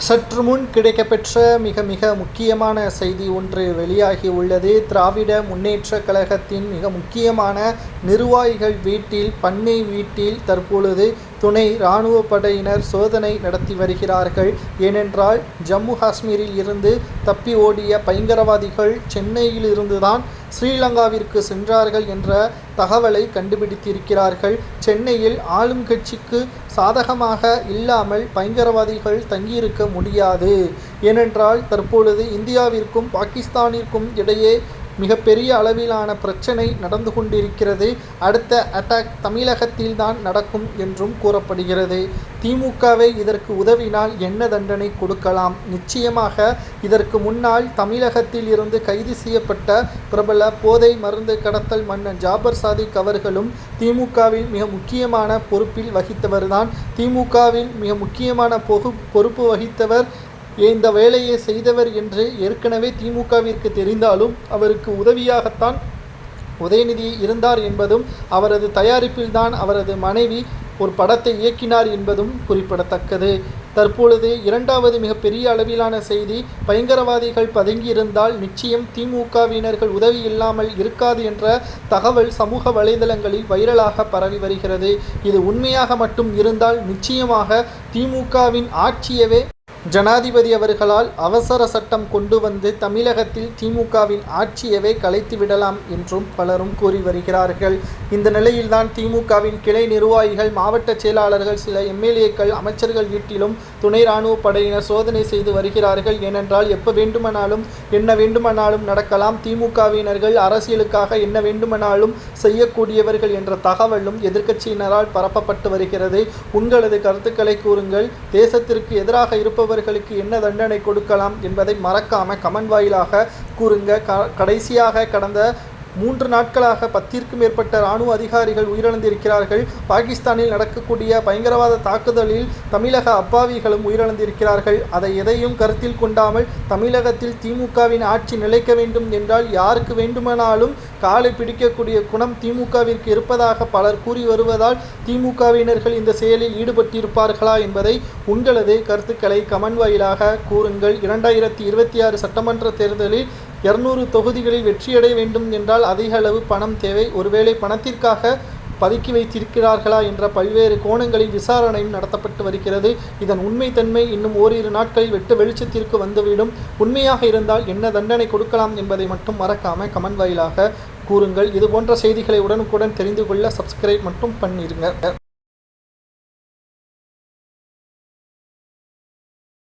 சற்று முன் கிடைக்கப்பெற்ற மிக முக்கியமான செய்தி ஒன்று வெளியாகி உள்ளது. திராவிட முன்னேற்றக் கழகத்தின் மிக முக்கியமான நிர்வாகிகள் வீட்டில், பண்ணை வீட்டில் தற்பொழுது துணை இராணுவ படையினர் சோதனை நடத்தி வருகிறார்கள். ஏனென்றால் ஜம்மு காஷ்மீரில் இருந்து தப்பி ஓடிய பயங்கரவாதிகள் சென்னையில் இருந்துதான் ஸ்ரீலங்காவிற்கு சென்றார்கள் என்ற தகவலை கண்டுபிடித்திருக்கிறார்கள். சென்னையில் ஆளும் கட்சிக்கு சாதகமாக இல்லாமல் பயங்கரவாதிகள் தங்கியிருக்க முடியாது. ஏனென்றால் தற்பொழுது இந்தியாவிற்கும் பாகிஸ்தானிற்கும் இடையே மிகப்பெரிய அளவிலான பிரச்சனை நடந்து கொண்டிருக்கிறது. அடுத்த அட்டாக் தமிழகத்தில்தான் நடக்கும் என்றும் கூறப்படுகிறது. திமுகவை இதற்கு உதவினால் என்ன தண்டனை கொடுக்கலாம்? நிச்சயமாக இதற்கு முன்னால் தமிழகத்தில் இருந்து கைது செய்யப்பட்ட பிரபல போதை மருந்து கடத்தல் மன்னன் ஜாபர் சாதிக் அவர்களும் திமுகவில் மிக முக்கியமான பொறுப்பில் வகித்தவர்தான். திமுகவில் மிக முக்கியமான பொறுப்பு வகித்தவர் இந்த வேலையை செய்தவர் என்று ஏற்கனவே திமுகவிற்கு தெரிந்தாலும் அவருக்கு உதவியாகத்தான் உதயநிதி இருந்தார் என்பதும், அவரது தயாரிப்பில்தான் அவரது மனைவி ஒரு படத்தை இயக்கினார் என்பதும் குறிப்பிடத்தக்கது. தற்பொழுது இரண்டாவது மிகப்பெரிய அளவிலான செய்தி, பயங்கரவாதிகள் பதுங்கியிருந்தால் நிச்சயம் திமுகவினர்கள் உதவி இல்லாமல் இருக்காது என்ற தகவல் சமூக வலைதளங்களில் வைரலாக பரவி வருகிறது. இது உண்மையாக மட்டும் இருந்தால் நிச்சயமாக திமுகவின் ஆட்சியவே ஜனாதிபதி அவர்களால் அவசர சட்டம் கொண்டு வந்து தமிழகத்தில் திமுகவின் ஆட்சியவே கலைத்து விடலாம் என்றும் பலரும் கூறி வருகிறார்கள். இந்த நிலையில்தான் திமுகவின் கிளை நிர்வாகிகள், மாவட்ட செயலாளர்கள், சில எம்எல்ஏக்கள், அமைச்சர்கள் வீட்டிலும் துணை இராணுவ படையினர் சோதனை செய்து வருகிறார்கள். ஏனென்றால் எப்போ வேண்டுமானாலும் என்ன வேண்டுமானாலும் நடக்கலாம். திமுகவினர்கள் அரசியலுக்காக என்ன வேண்டுமானாலும் செய்யக்கூடியவர்கள் என்ற தகவலும் எதிர்க்கட்சியினரால் பரப்பப்பட்டு வருகிறது. உங்களது கருத்துக்களை கூறுங்கள். தேசத்திற்கு எதிராக இருப்பவர்களுக்கு என்ன தண்டனை கொடுக்கலாம் என்பதை மறக்காம கமெண்ட் வாயிலாக கூறுங்க. கடைசியாக கடந்த 3 நாட்களாக 10ற்கும் மேற்பட்ட இராணுவ அதிகாரிகள் உயிரிழந்திருக்கிறார்கள். பாகிஸ்தானில் நடக்கக்கூடிய பயங்கரவாத தாக்குதலில் தமிழக அப்பாவிகளும் உயிரிழந்திருக்கிறார்கள். அதை எதையும் கருத்தில் கொண்டாமல் தமிழகத்தில் திமுகவின் ஆட்சி நிலைக்க வேண்டும் என்றால் யாருக்கு வேண்டுமானாலும் காலை பிடிக்கக்கூடிய குணம் திமுகவிற்கு இருப்பதாக பலர் கூறி வருவதால் திமுகவினர்கள் இந்த செயலில் ஈடுபட்டிருப்பார்களா என்பதை உங்களது கருத்துக்களை கமெண்ட் வாயிலாக கூறுங்கள். 2026 சட்டமன்ற தேர்தலில் 200 தொகுதிகளில் வெற்றியடைய வேண்டும் என்றால் அதிக அளவு பணம் தேவை. ஒருவேளை பணத்திற்காக பதுக்கி வைத்திருக்கிறார்களா என்ற பல்வேறு கோணங்களில் விசாரணையும் நடத்தப்பட்டு வருகிறது. இதன் உண்மைத்தன்மை இன்னும் ஓரிரு நாட்களில் வெளிச்சத்திற்கு வந்துவிடும். உண்மையாக இருந்தால் என்ன தண்டனை கொடுக்கலாம் என்பதை மட்டும் மறக்காம கமெண்ட் வாயிலாக கூறுங்கள். இது போன்ற செய்திகளை உடனுக்குடன் தெரிந்து கொள்ள சப்ஸ்கிரைப் மட்டும் பண்ணிருங்க.